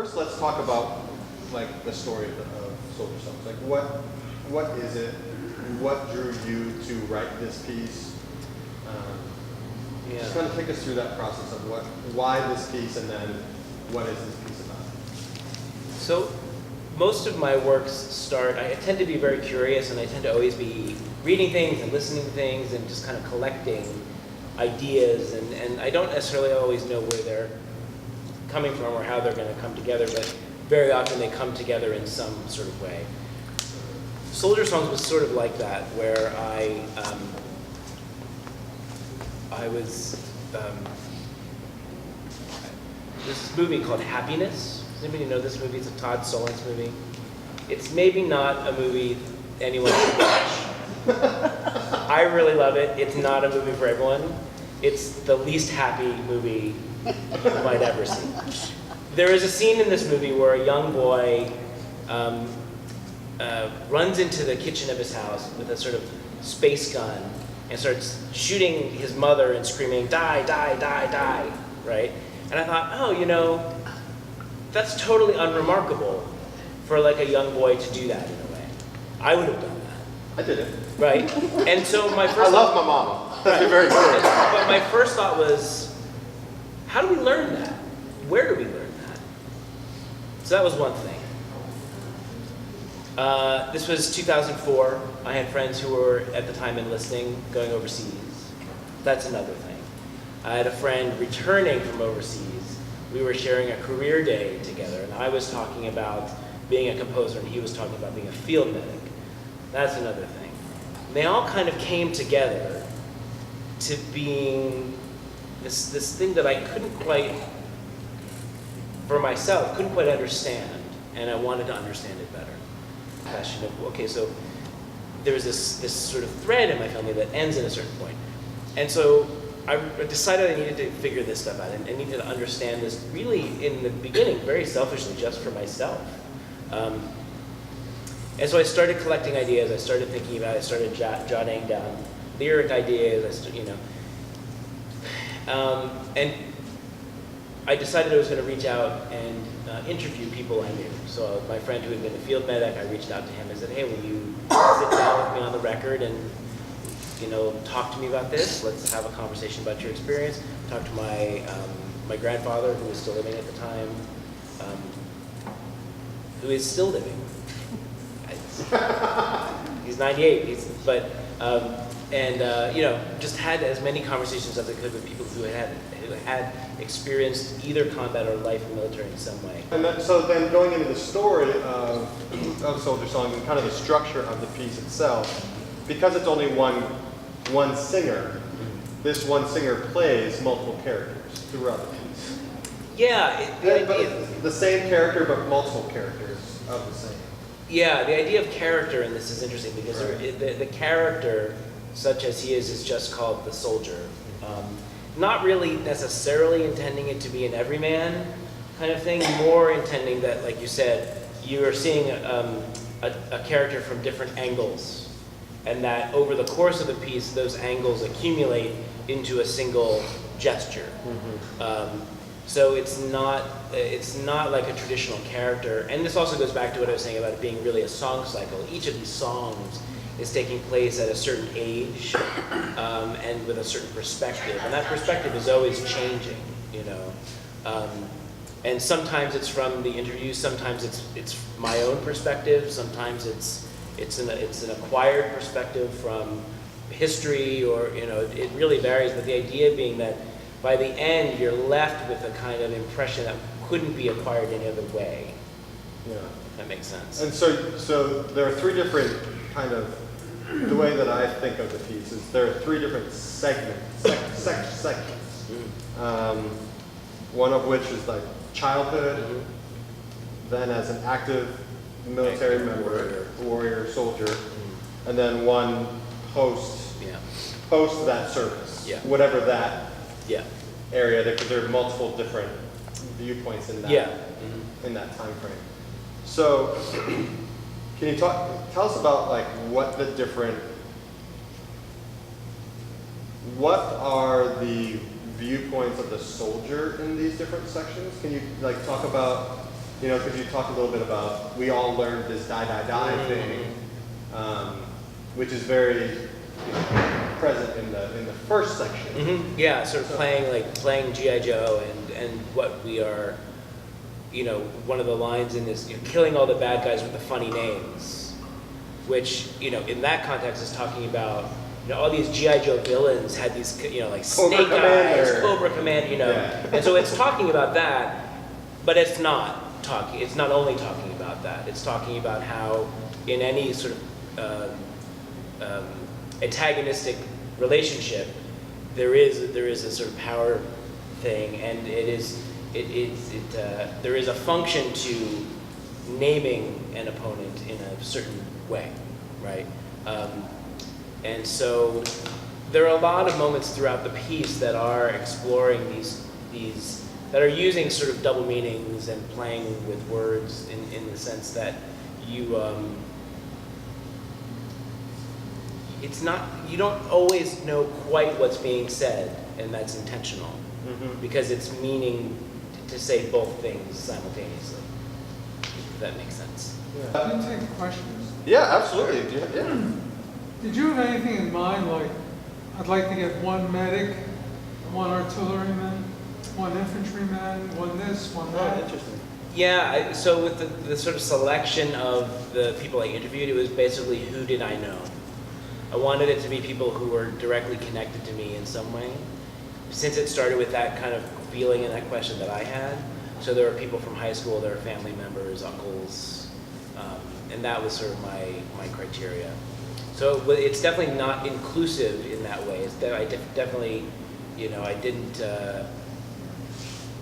first, let's talk about like the story of Soldier Songs. Like, what is it? What drew you to write this piece? Just kind of take us through that process of why this piece, and then what is this piece about? So, most of my works start. I tend to be very curious, and I tend to always be reading things and listening to things, and just kind of collecting ideas. And I don't necessarily always know where they're coming from or how they're going to come together, but very often they come together in some sort of way. Soldier Songs was sort of like that, where this movie called Happiness. Does anybody know this movie? It's a Todd Solondz movie. It's maybe not a movie anyone should watch. I really love it. It's not a movie for everyone. It's the least happy movie you might ever see. There is a scene in this movie where a young boy runs into the kitchen of his house with a sort of space gun and starts shooting his mother and screaming, "Die, die, die, die," right? And I thought, oh, that's totally unremarkable for like a young boy to do that in a way. I would have done that. I did it. Right? And so my first I love my mama. That's very clear. But my first thought was, how do we learn that? Where do we learn that? So that was one thing. This was 2004. I had friends who were at the time enlisting, going overseas. That's another thing. I had a friend returning from overseas. We were sharing a career day together, and I was talking about being a composer, and he was talking about being a field medic. That's another thing. They all kind of came together to being this thing that I couldn't quite, for myself, couldn't quite understand, and I wanted to understand it better. Question of, okay, so there's this sort of thread in my family that ends at a certain point. And so I decided I needed to figure this stuff out, and I needed to understand this really in the beginning, very selfishly, just for myself. And so I started collecting ideas, I started thinking about it, I started jotting down lyric ideas, and I decided I was going to reach out and interview people I knew. So my friend who had been a field medic, I reached out to him and said, "Hey, will you sit down with me on the record and talk to me about this? Let's have a conversation about your experience." Talked to my grandfather, who was still living at the time, who is still living. He's 98. Just had as many conversations as I could with people who had experienced either combat or life in the military in some way. And so then going into the story of Soldier Song and kind of the structure of the piece itself, because it's only one singer, this one singer plays multiple characters throughout the piece. Yeah, the same character, but multiple characters of the same. Yeah, the idea of character in this is interesting because the character, such as he is just called the soldier. Not really necessarily intending it to be an everyman kind of thing, more intending that, like you said, you are seeing a character from different angles, and that over the course of the piece, those angles accumulate into a single gesture. Mm-hmm. So it's not like a traditional character. And this also goes back to what I was saying about it being really a song cycle. Each of these songs is taking place at a certain age and with a certain perspective. And that perspective is always changing, and sometimes it's from the interview, sometimes it's my own perspective, sometimes it's an acquired perspective from history, or it really varies. But the idea being that by the end, you're left with a kind of impression that couldn't be acquired any other way. Yeah. If that makes sense. And so there are three different kind of, the way that I think of the piece is there are three different segments. One of which is like childhood, mm-hmm. then as an active military member, warrior, soldier, mm-hmm. and then one post that service, whatever that area, because there are multiple different viewpoints in that in that time frame. So, can you tell us about like what are the viewpoints of the soldier in these different sections? Can you like talk about You know, because you talked a little bit about, we all learned this die, die, die thing, which is very present in the first section. Yeah, sort of playing G.I. Joe and what we are, one of the lines in this, killing all the bad guys with the funny names, which, in that context is talking about, all these G.I. Joe villains had these, like Snake Eyes, Cobra Commander, and so it's talking about that, but it's not only talking about that. It's talking about how in any sort of antagonistic relationship, there is a sort of power thing, and there is a function to naming an opponent in a certain way, right? And so there are a lot of moments throughout the piece that are exploring these that are using sort of double meanings and playing with words in the sense that you you don't always know quite what's being said, and that's intentional because it's meaning to say both things simultaneously, if that makes sense. Yeah. Can you take questions? Yeah, absolutely. Yeah. Did you have anything in mind, like, I'd like to get one medic, one artilleryman, one infantryman, one this, one that? Oh, interesting. Yeah, so with the sort of selection of the people I interviewed, it was basically who did I know? I wanted it to be people who were directly connected to me in some way. Since it started with that kind of feeling and that question that I had, so there were people from high school, there were family members, uncles, and that was sort of my criteria. So it's definitely not inclusive in that way. It's I definitely,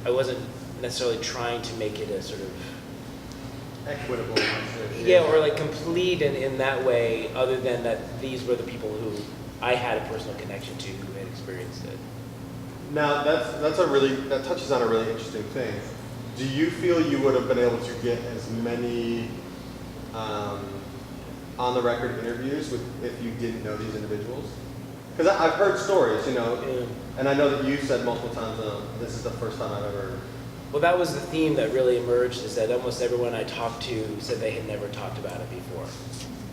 I wasn't necessarily trying to make it a sort of equitable. Yeah, or like complete in that way, other than that these were the people who I had a personal connection to who had experienced it. Now that touches on a really interesting thing. Do you feel you would have been able to get as many on the record interviews if you didn't know these individuals? Because I've heard stories, and I know that you said multiple times, this is the first time I've ever. Well, that was the theme that really emerged, is that almost everyone I talked to said they had never talked about it before.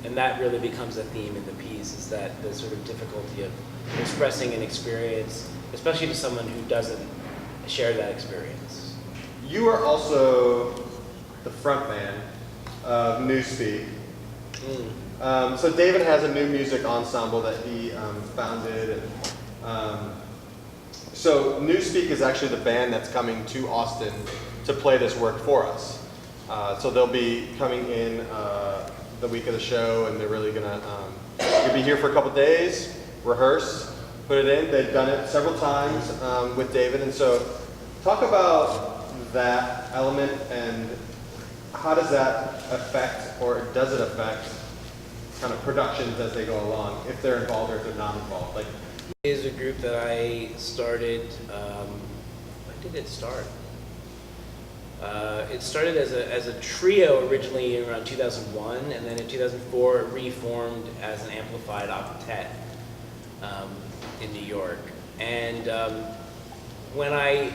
And that really becomes a theme in the piece, is that the sort of difficulty of expressing an experience, especially to someone who doesn't share that experience. You are also the front man of Newspeak. So David has a new music ensemble that he founded. So Newspeak is actually the band that's coming to Austin to play this work for us. So they'll be coming in the week of the show, and they're really gonna you'll be here for a couple days, rehearse, put it in. They've done it several times with David, and so talk about that element and how does that affect, or does it affect, kind of productions as they go along, if they're involved or if they're not involved? Like, is a group that I started. When did it start? It started as a trio originally around 2001, and then in 2004 it reformed as an amplified octet in New York. And when I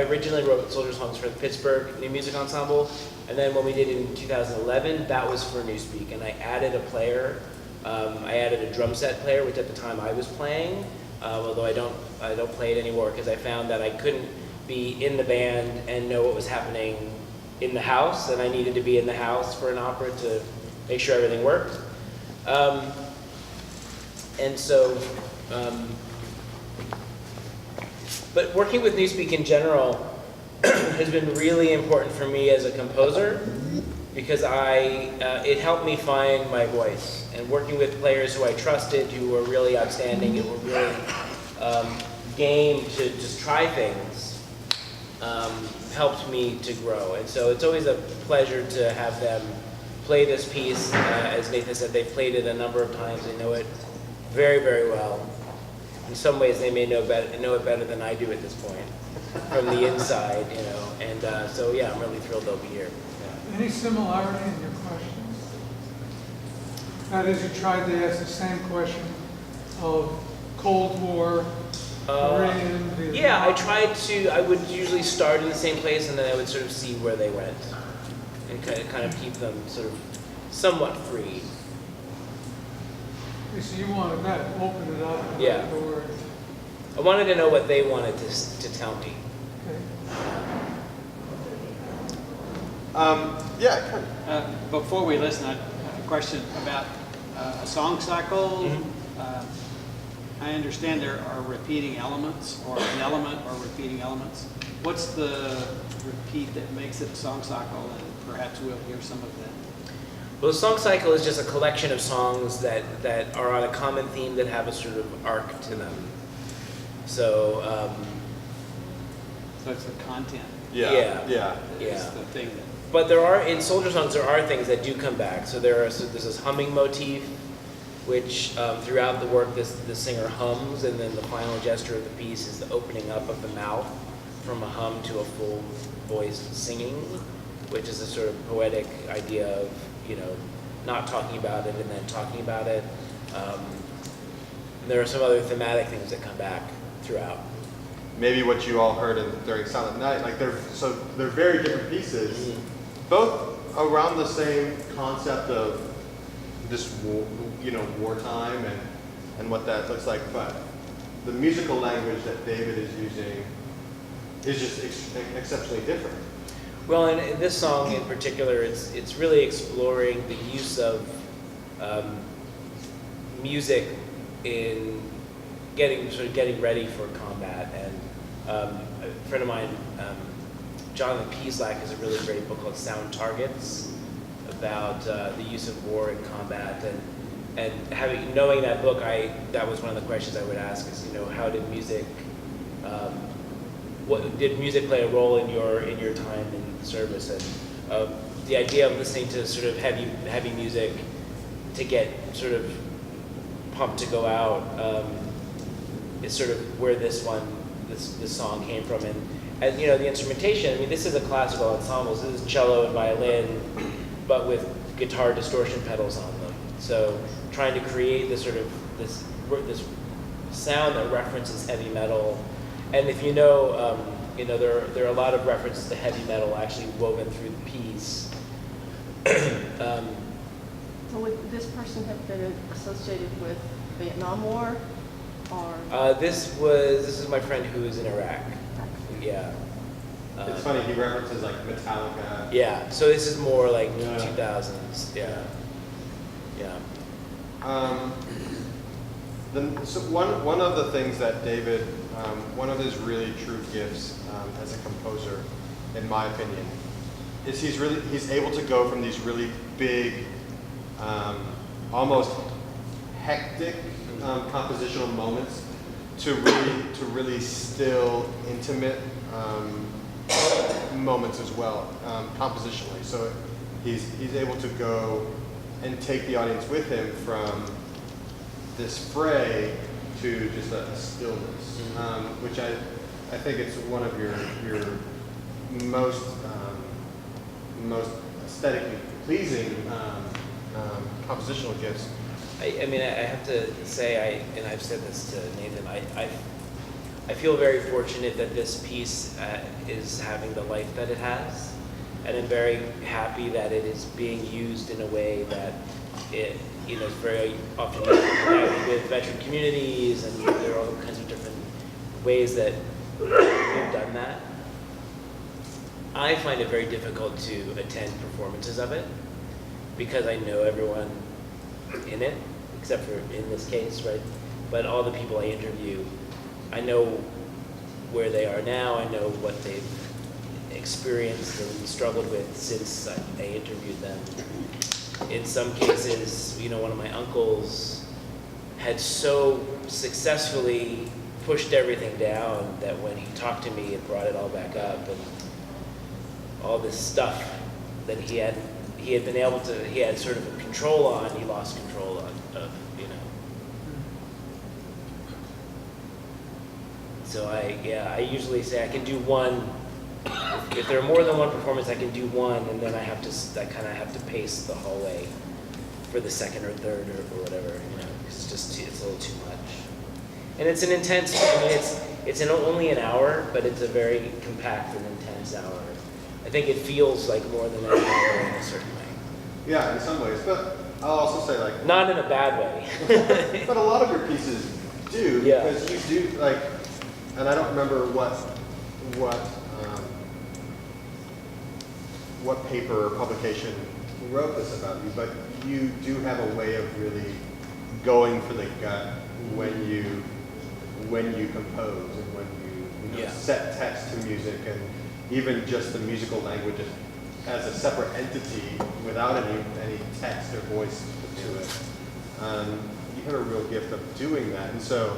originally wrote Soldier Songs for the Pittsburgh New Music Ensemble, and then when we did it in 2011, that was for Newspeak, and I added a player. I added a drum set player, which at the time I was playing, although I don't play it anymore because I found that I couldn't be in the band and know what was happening in the house, and I needed to be in the house for an opera to make sure everything worked. And so, but working with Newspeak in general has been really important for me as a composer, because it helped me find my voice. And working with players who I trusted, who were really outstanding and were really game to just try things, helped me to grow. And so it's always a pleasure to have them play this piece. As Nathan said, they've played it a number of times. They know it very, very well. In some ways, they may know it better than I do at this point, from the inside, And so, yeah, I'm really thrilled they'll be here. Yeah. Any similarity in your questions? That is, you tried to ask the same question of Cold War, Korean, Vietnam. Yeah, I would usually start in the same place, and then I would sort of see where they went. and kind of keep them sort of somewhat free. So you wanted that, open it up, and Yeah. let the word. I wanted to know what they wanted to tell me. Okay. Yeah, kind of. Before we listen, I have a question about a song cycle. I understand there are repeating elements, or an element or repeating elements. What's the repeat that makes it a song cycle, and perhaps we'll hear some of that? Well, the song cycle is just a collection of songs that are on a common theme that have a sort of arc to them. So, So it's the content Yeah. Yeah. Yeah. that is Yeah. the thing that, but there are, in soldier songs, there are things that do come back. So there's this humming motif, which throughout the work, the singer hums, and then the final gesture of the piece is the opening up of the mouth from a hum to a full voiced singing, which is a sort of poetic idea of, not talking about it and then talking about it. And there are some other thematic things that come back throughout. Maybe what you all heard during Silent Night, like they're very different pieces, both around the same concept of this wartime and what that looks like, but the musical language that David is using is just exceptionally different. Well, and in this song in particular, it's really exploring the use of music in getting ready for combat. And a friend of mine, Jonathan Peaslack, has a really great book called Sound Targets about the use of war in combat. And knowing that book, that was one of the questions I would ask is, how did music did music play a role in your time in service? And the idea of listening to sort of heavy music to get sort of pumped to go out is sort of where this song came from. And the instrumentation, I mean, this is a classical ensemble. So this is cello and violin, but with guitar distortion pedals on them. So trying to create this sort of this sound that references heavy metal. And if there are a lot of references to heavy metal actually woven through the piece. So would this person have been associated with Vietnam War, or? This is my friend who is in Iraq. Yeah. It's funny, he references like Metallica. Yeah. So this is more like 2000s. Yeah. Yeah. So one of the things that David, one of his really true gifts as a composer, in my opinion, is he's able to go from these really big, almost hectic compositional moments to really still intimate moments as well, compositionally. So he's able to go and take the audience with him from this fray to just a stillness, which I think it's one of your most aesthetically pleasing compositional gifts. I mean, I have to say, and I've said this to Nathan, I feel very fortunate that this piece is having the life that it has, and I'm very happy that it is being used in a way that it is very often used with veteran communities, and there are all kinds of different ways that we've done that. I find it very difficult to attend performances of it because I know everyone in it, except for in this case, right? But all the people I interview, I know where they are now. I know what they've experienced and struggled with since I interviewed them. In some cases, one of my uncles had so successfully pushed everything down that when he talked to me, it brought it all back up, and all this stuff that he had sort of control on, he lost control of. So I usually say I can do one. If there are more than one performance, I can do one, and then I kind of have to pace the hallway for the second or third or whatever. It's a little too much. And it's an intense. I mean, it's only an hour, but it's a very compact and intense hour. I think it feels like more than an hour in a certain way. Yeah, in some ways, but I'll also say like, Not in a bad way. but a lot of your pieces do, Yeah. because you do like, and I don't remember what paper or publication wrote this about you, but you do have a way of really going for the gut when you compose and when you Yeah. set text to music, and even just the musical language as a separate entity without any text or voice to it. You have a real gift of doing that, and so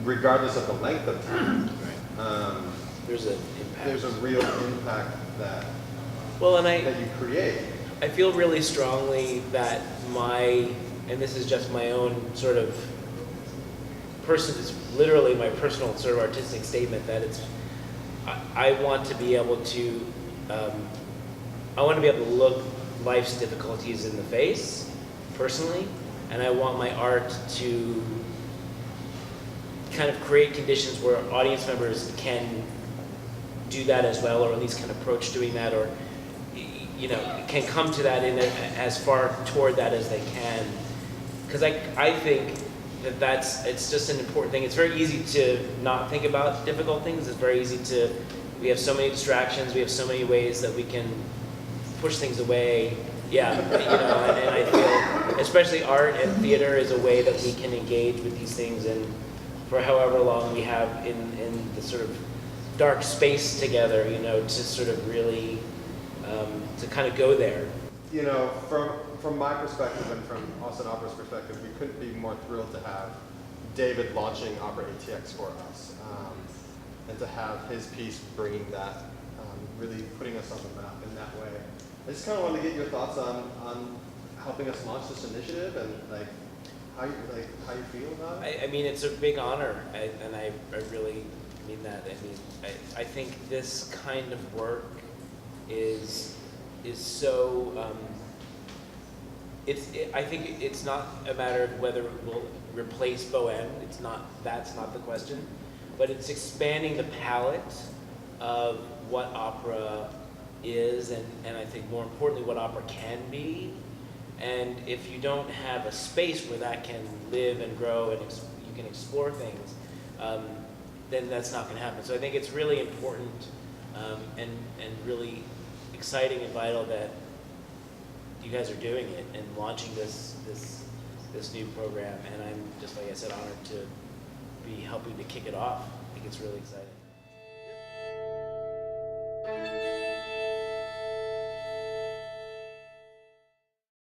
regardless of the length of time, There's an impact. there's a real impact that Well, and that you create. I feel really strongly that and this is just my own sort of it's literally my personal sort of artistic statement, that I want to be able to, I want to be able to look life's difficulties in the face, personally, and I want my art to kind of create conditions where audience members can do that as well, or at least can approach doing that, or can come to that in as far toward that as they can. Because I think it's just an important thing. It's very easy to not think about difficult things. It's very easy we have so many distractions, we have so many ways that we can push things away. Yeah, and I feel, especially art and theater is a way that we can engage with these things, and for however long we have in the sort of dark space together, to sort of really, to kind of go there. From my perspective and from Austin Opera's perspective, we couldn't be more thrilled to have David launching Opera ATX for us, and to have his piece bringing that, really putting us on the map in that way. I just kind of wanted to get your thoughts on helping us launch this initiative, and how you feel about it. I mean, it's a big honor, and I really mean that. I mean, I think this kind of work is so. I think it's not a matter of whether it will replace Bohème. That's not the question, but it's expanding the palette of what opera is, and I think more importantly what opera can be. And if you don't have a space where that can live and grow and you can explore things, then that's not going to happen. So I think it's really important and really exciting and vital that you guys are doing it and launching this new program. And I'm just, like I said, honored to be helping to kick it off. I think it's really exciting.